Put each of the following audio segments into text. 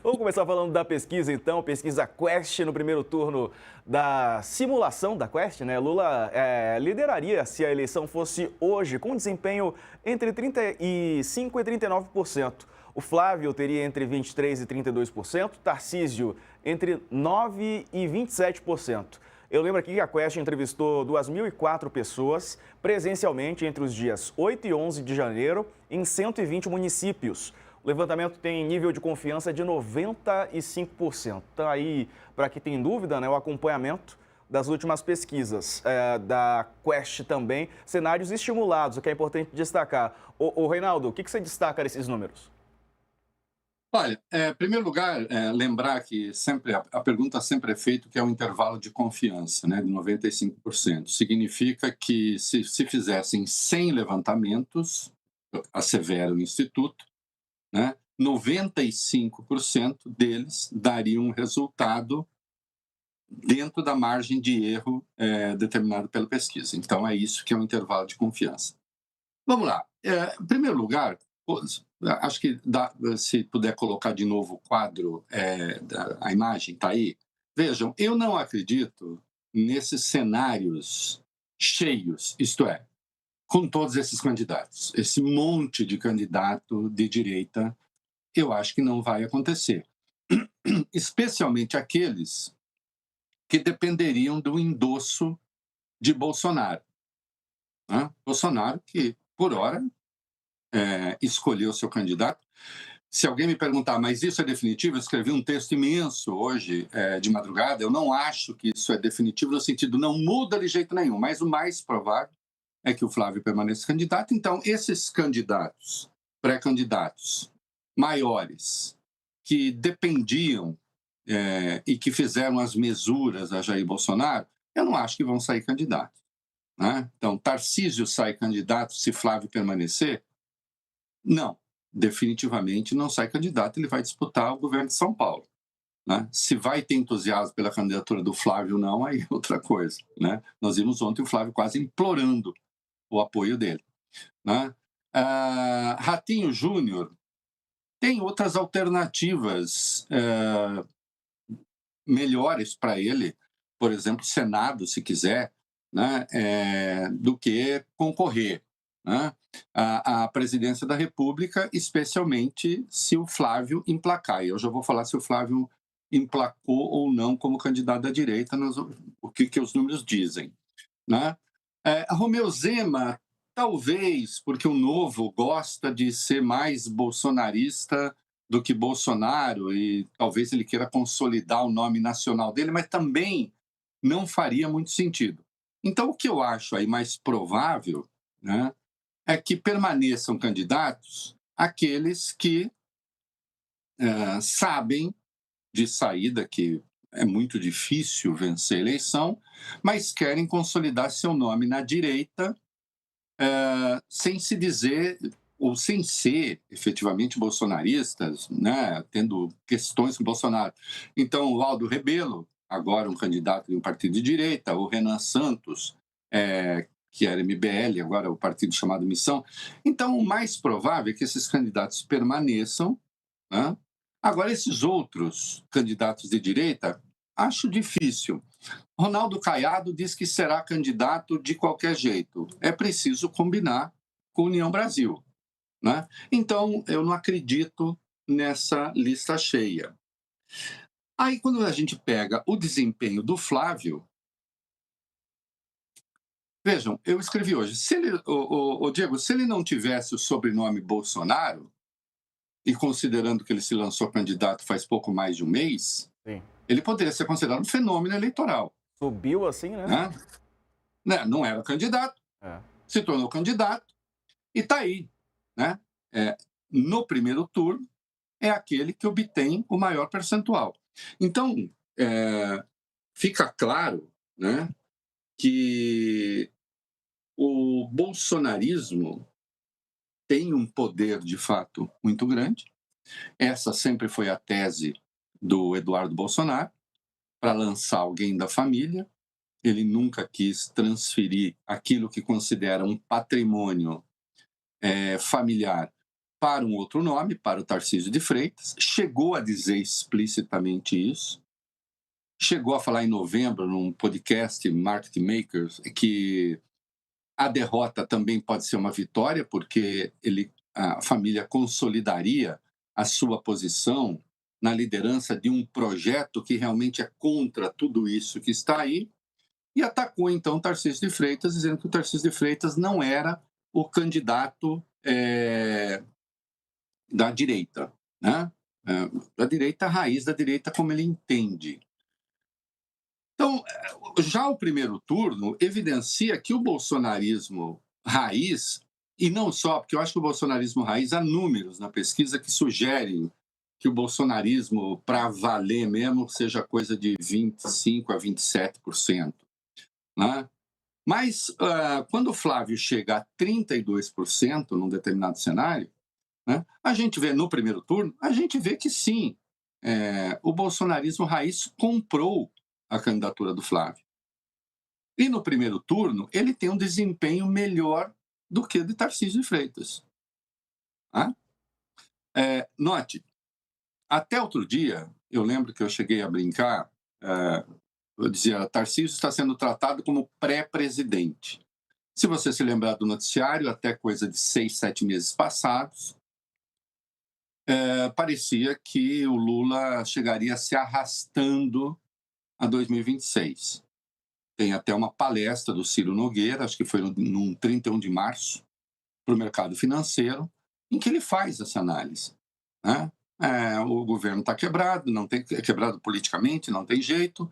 Vamos começar falando da pesquisa, então. Pesquisa Quest no primeiro turno da simulação da Quest, né? Lula lideraria se a eleição fosse hoje, com desempenho entre 35% e 39%. O Flávio teria entre 23% e 32%, Tarcísio entre 9% e 27%. Eu lembro aqui que a Quest entrevistou 2.004 pessoas presencialmente entre os dias 8 e 11 de janeiro em 120 municípios. O levantamento tem nível de confiança de 95%. Então aí, para quem tem dúvida, né, o acompanhamento das últimas pesquisas da Quest também, cenários estimulados, o que é importante destacar. Ô Reinaldo, o que você destaca desses números? Olha, em primeiro lugar, lembrar que sempre a pergunta sempre é feita que é um intervalo de confiança, né, de 95%. Significa que se fizessem 100 levantamentos, assevera o Instituto, né, 95% deles dariam um resultado dentro da margem de erro determinado pela pesquisa. Então, é isso que é um intervalo de confiança. Vamos lá. Em primeiro lugar, acho que se puder colocar de novo o quadro, a imagem está aí. Vejam, eu não acredito nesses cenários cheios, isto é, com todos esses candidatos. Esse monte de candidato de direita, eu acho que não vai acontecer. Especialmente aqueles que dependeriam do endosso de Bolsonaro, né? Bolsonaro que, por hora, escolheu seu candidato. Se alguém me perguntar, mas isso é definitivo? Eu escrevi um texto imenso hoje, de madrugada. Eu não acho que isso é definitivo, no sentido, não muda de jeito nenhum, mas o mais provável é que o Flávio permaneça candidato. Então, esses candidatos, pré-candidatos maiores, que dependiam e que fizeram as mesuras a Jair Bolsonaro, eu não acho que vão sair candidatos, né? Então, Tarcísio sai candidato se Flávio permanecer? Não, definitivamente não sai candidato, ele vai disputar o governo de São Paulo, né? Se vai ter entusiasmo pela candidatura do Flávio ou não, aí é outra coisa, né? Nós vimos ontem o Flávio quase implorando o apoio dele, né? Ratinho Júnior tem outras alternativas melhores para ele, por exemplo, Senado, se quiser, né? Do que concorrer, né, à presidência da República, especialmente se o Flávio emplacar. E eu já vou falar se o Flávio emplacou ou não como candidato da direita, o que os números dizem, né? A Romeu Zema, talvez, porque o Novo gosta de ser mais bolsonarista do que Bolsonaro, e talvez ele queira consolidar o nome nacional dele, mas também não faria muito sentido. Então, o que eu acho aí mais provável, né, é que permaneçam candidatos aqueles que sabem de saída que é muito difícil vencer a eleição, mas querem consolidar seu nome na direita, sem se dizer ou sem ser efetivamente bolsonaristas, né, tendo questões com Bolsonaro. Então, o Aldo Rebelo, agora um candidato de um partido de direita, o Renan Santos, que era MBL, agora o partido chamado Missão. Então, o mais provável é que esses candidatos permaneçam, né? Agora, esses outros candidatos de direita, acho difícil. Ronaldo Caiado diz que será candidato de qualquer jeito. É preciso combinar com a União Brasil, né? Então, eu não acredito nessa lista cheia. Aí, quando a gente pega o desempenho do Flávio, vejam, eu escrevi hoje, se ele, Diego, se ele não tivesse o sobrenome Bolsonaro, e considerando que ele se lançou candidato faz pouco mais de um mês, Sim. ele poderia ser considerado um fenômeno eleitoral, Subiu assim, né? né? Não era candidato, É. se tornou candidato e está aí, né? No primeiro turno, é aquele que obtém o maior percentual. Então, fica claro, né, que o bolsonarismo tem um poder, de fato, muito grande. Essa sempre foi a tese do Eduardo Bolsonaro, para lançar alguém da família. Ele nunca quis transferir aquilo que considera um patrimônio familiar para um outro nome, para o Tarcísio de Freitas, chegou a dizer explicitamente isso, chegou a falar em novembro, num podcast Market Makers, que a derrota também pode ser uma vitória, porque a família consolidaria a sua posição na liderança de um projeto que realmente é contra tudo isso que está aí, e atacou, então, Tarcísio de Freitas, dizendo que o Tarcísio de Freitas não era o candidato da direita, né? Da direita raiz, da direita como ele entende. Então, já o primeiro turno evidencia que o bolsonarismo raiz, e não só, porque eu acho que o bolsonarismo raiz, há números na pesquisa que sugerem que o bolsonarismo, para valer mesmo, seja coisa de 25% a 27%. Né? Mas, quando o Flávio chega a 32% num determinado cenário, né, a gente vê no primeiro turno, a gente vê que sim, o bolsonarismo raiz comprou a candidatura do Flávio. E no primeiro turno, ele tem um desempenho melhor do que o de Tarcísio de Freitas. Tá? Note, até outro dia, eu lembro que eu cheguei a brincar, eu dizia, Tarcísio está sendo tratado como pré-presidente. Se você se lembrar do noticiário, até coisa de 6, 7 meses passados, parecia que o Lula chegaria se arrastando a 2026. Tem até uma palestra do Ciro Nogueira, acho que foi no 31 de março, para o mercado financeiro, em que ele faz essa análise. Né? O governo está quebrado, é quebrado politicamente, não tem jeito.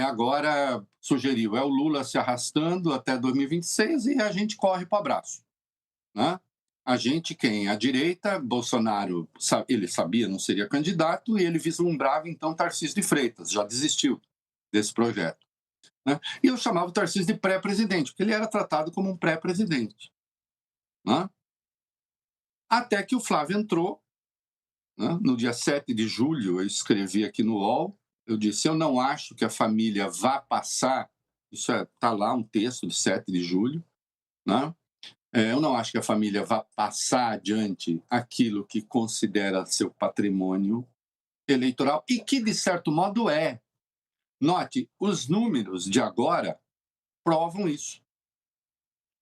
Agora sugeriu, o Lula se arrastando até 2026 e a gente corre para o abraço. Né? A gente, a direita, Bolsonaro, ele sabia não seria candidato e ele vislumbrava, então, Tarcísio de Freitas, já desistiu desse projeto. Né? E eu chamava o Tarcísio de pré-presidente, porque ele era tratado como um pré-presidente. Né? Até que o Flávio entrou, né? No dia 7 de julho, eu escrevi aqui no UOL, eu disse, eu não acho que a família vá passar, isso está lá um texto de 7 de julho, né? Eu não acho que a família vá passar adiante aquilo que considera seu patrimônio eleitoral e que, de certo modo, é. Note, os números de agora provam isso.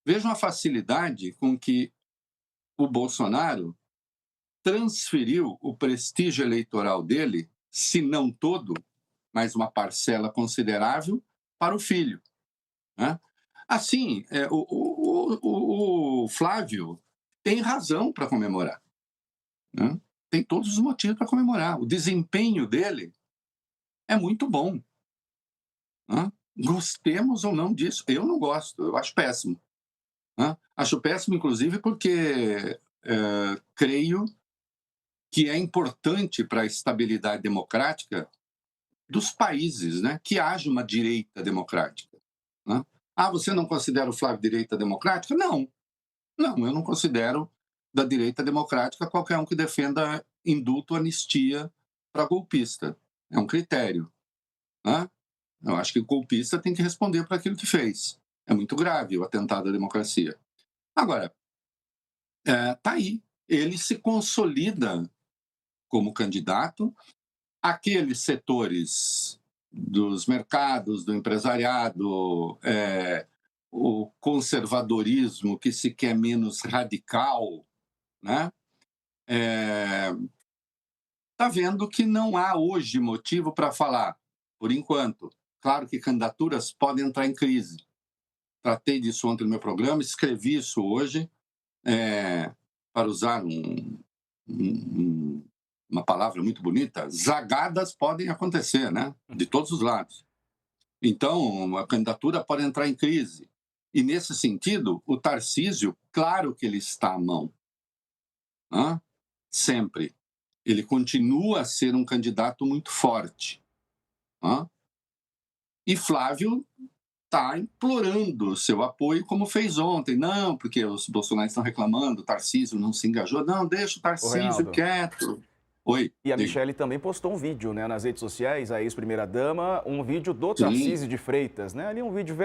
Vejam a facilidade com que o Bolsonaro transferiu o prestígio eleitoral dele, se não todo, mas uma parcela considerável, para o filho. Né? Assim, o Flávio tem razão para comemorar. Né? Tem todos os motivos para comemorar. O desempenho dele é muito bom. Né? Gostemos ou não disso. Eu não gosto, eu acho péssimo. Né? Acho péssimo, inclusive, porque creio que é importante para a estabilidade democrática dos países, né, que haja uma direita democrática. Né? Você não considera o Flávio direita democrática? Não, eu não considero da direita democrática qualquer um que defenda indulto, anistia para golpista. É um critério. Né? Eu acho que o golpista tem que responder por aquilo que fez. É muito grave o atentado à democracia. Agora, tá aí. Ele se consolida como candidato. Aqueles setores dos mercados, do empresariado, o conservadorismo que se quer menos radical, né? Tá vendo que não há hoje motivo para falar, por enquanto. Claro que candidaturas podem entrar em crise. Tratei disso ontem no meu programa, escrevi isso hoje, para usar uma palavra muito bonita, zagadas podem acontecer, né? De todos os lados. Então, a candidatura pode entrar em crise. E, nesse sentido, o Tarcísio, claro que ele está à mão. Né? Sempre. Ele continua a ser um candidato muito forte. Né? E Flávio está implorando o seu apoio, como fez ontem. Não, porque os bolsonaristas estão reclamando, o Tarcísio não se engajou. Não, deixa o Tarcísio quieto. Oi. E a diga. Michele também postou um vídeo, né, nas redes sociais, a ex-primeira-dama, um vídeo do Sim. Tarcísio de Freitas, né? Ali um vídeo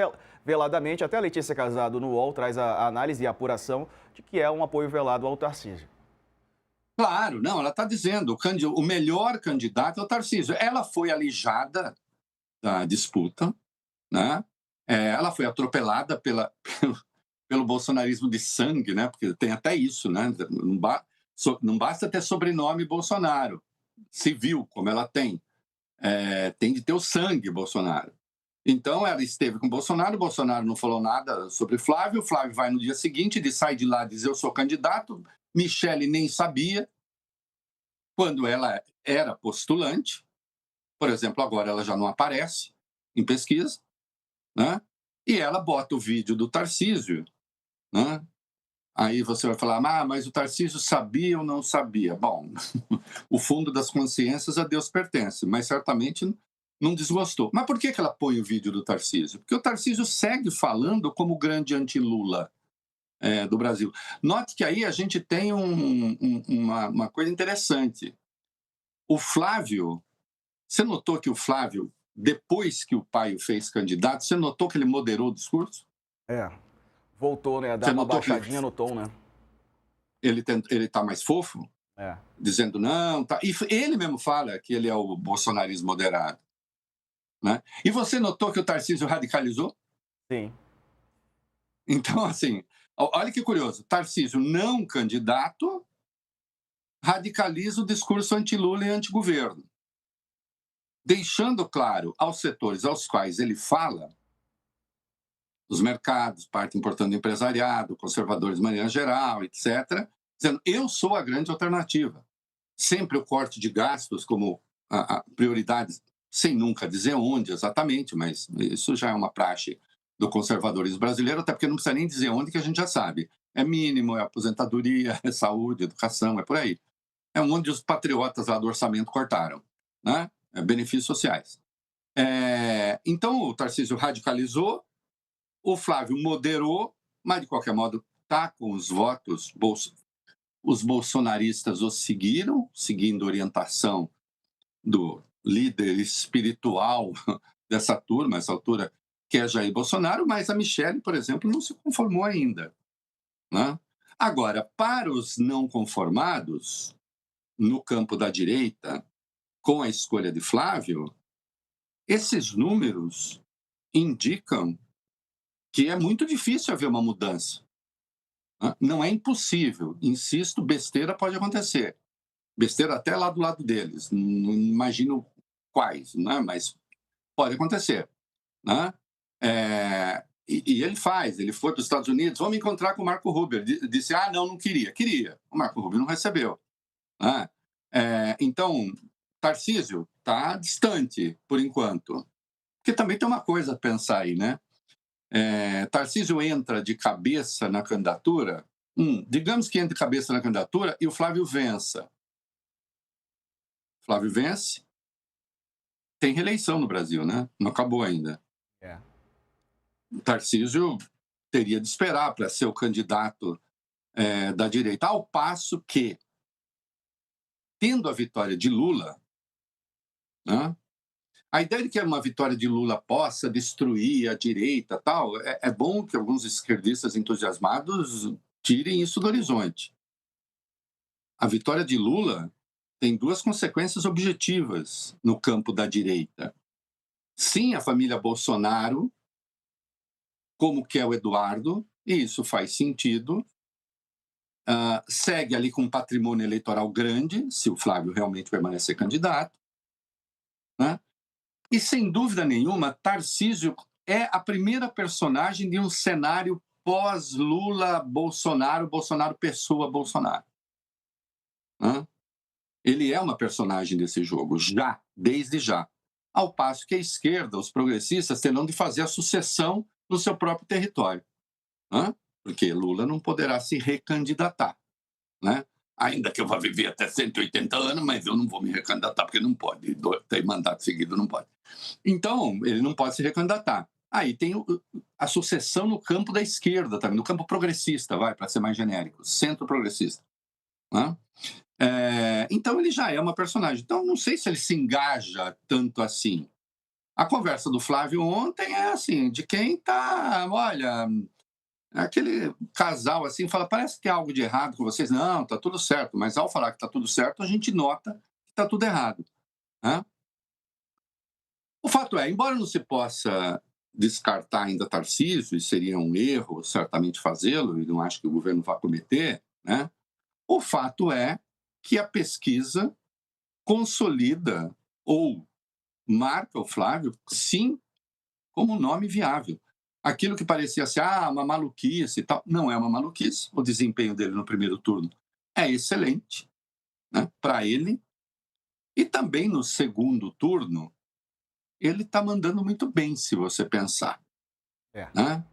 veladamente, até a Letícia Casado no UOL traz a análise e a apuração de que é um apoio velado ao Tarcísio. Claro, não, ela está dizendo, o melhor candidato é o Tarcísio. Ela foi alijada da disputa, né? Ela foi atropelada pelo bolsonarismo de sangue, né? Porque tem até isso, né? Não basta ter sobrenome Bolsonaro, civil, como ela tem. Tem de ter o sangue Bolsonaro. Então, ela esteve com Bolsonaro não falou nada sobre Flávio vai no dia seguinte, ele sai de lá e diz, eu sou candidato, Michele nem sabia, quando ela era postulante, por exemplo, agora ela já não aparece em pesquisa, né? E ela bota o vídeo do Tarcísio, né? Aí você vai falar, mas o Tarcísio sabia ou não sabia? Bom, o fundo das consciências a Deus pertence, mas certamente não desgostou. Mas por que ela põe o vídeo do Tarcísio? Porque o Tarcísio segue falando como o grande anti-Lula do Brasil. Note que aí a gente tem uma coisa interessante. O Flávio, você notou que o Flávio, depois que o pai o fez candidato, você notou que ele moderou o discurso? É, voltou, né, a dar Você uma notou que baixadinha no tom, né? ele está mais fofo? É, Dizendo não, tá. E ele mesmo fala que ele é o bolsonarismo moderado, né? E você notou que o Tarcísio radicalizou? sim. Então, assim, olha que curioso, Tarcísio não candidato radicaliza o discurso anti-Lula e anti-governo, deixando claro aos setores aos quais ele fala, os mercados, parte importante do empresariado, conservadores de maneira geral, etc., dizendo, eu sou a grande alternativa. Sempre o corte de gastos como a prioridade, sem nunca dizer onde exatamente, mas isso já é uma praxe do conservadorismo brasileiro, até porque não precisa nem dizer onde, que a gente já sabe. É mínimo, é aposentadoria, é saúde, educação, é por aí. É onde os patriotas lá do orçamento cortaram, né? Benefícios sociais. Então, o Tarcísio radicalizou, o Flávio moderou, mas, de qualquer modo, está com os votos, os bolsonaristas o seguiram, seguindo orientação do líder espiritual dessa turma, essa altura, que é Jair Bolsonaro, mas a Michele, por exemplo, não se conformou ainda, né? Agora, para os não conformados, no campo da direita, com a escolha de Flávio, esses números indicam que é muito difícil haver uma mudança, né? Não é impossível, insisto, besteira pode acontecer. Besteira até lá do lado deles, não imagino quais, né? Mas pode acontecer, né? E ele foi para os Estados Unidos, vamos encontrar com o Marco Rubio. Ele disse, não queria. Queria. O Marco Rubio não recebeu, né? Então, Tarcísio está distante, por enquanto. Porque também tem uma coisa a pensar aí, né? Tarcísio entra de cabeça na candidatura, digamos que entre de cabeça na candidatura e o Flávio vença. Flávio vence, tem reeleição no Brasil, né? Não acabou ainda. É. O Tarcísio teria de esperar para ser o candidato da direita, ao passo que, tendo a vitória de Lula, né, a ideia de que uma vitória de Lula possa destruir a direita, tal, é bom que alguns esquerdistas entusiasmados tirem isso do horizonte. A vitória de Lula tem duas consequências objetivas no campo da direita. Sim, a família Bolsonaro, como que é o Eduardo, e isso faz sentido, segue ali com um patrimônio eleitoral grande, se o Flávio realmente permanecer candidato, né? E, sem dúvida nenhuma, Tarcísio é a primeira personagem de um cenário pós-Lula, Bolsonaro, Bolsonaro-Pessoa, Bolsonaro. Né? Ele é uma personagem desse jogo, desde já. Ao passo que a esquerda, os progressistas, terão de fazer a sucessão no seu próprio território. Né? Porque Lula não poderá se recandidatar. Né? Ainda que eu vá viver até 180 anos, mas eu não vou me recandidatar, porque não pode, ter mandato seguido não pode. Então, ele não pode se recandidatar. Aí tem a sucessão no campo da esquerda também, no campo progressista, para ser mais genérico, centro progressista. Né? Então, ele já é uma personagem. Então, não sei se ele se engaja tanto assim. A conversa do Flávio ontem é assim, de quem está, olha, É aquele casal assim, fala, parece que tem algo de errado com vocês. Não, tá tudo certo, mas ao falar que tá tudo certo, a gente nota que tá tudo errado, né? O fato é, embora não se possa descartar ainda Tarcísio, e seria um erro certamente fazê-lo, e não acho que o governo vá cometer, né? O fato é que a pesquisa consolida ou marca o Flávio, sim, como um nome viável. Aquilo que parecia ser uma maluquice e tal, não é uma maluquice. O desempenho dele no primeiro turno é excelente, né, para ele. E também no segundo turno, ele está mandando muito bem, se você pensar, É. né?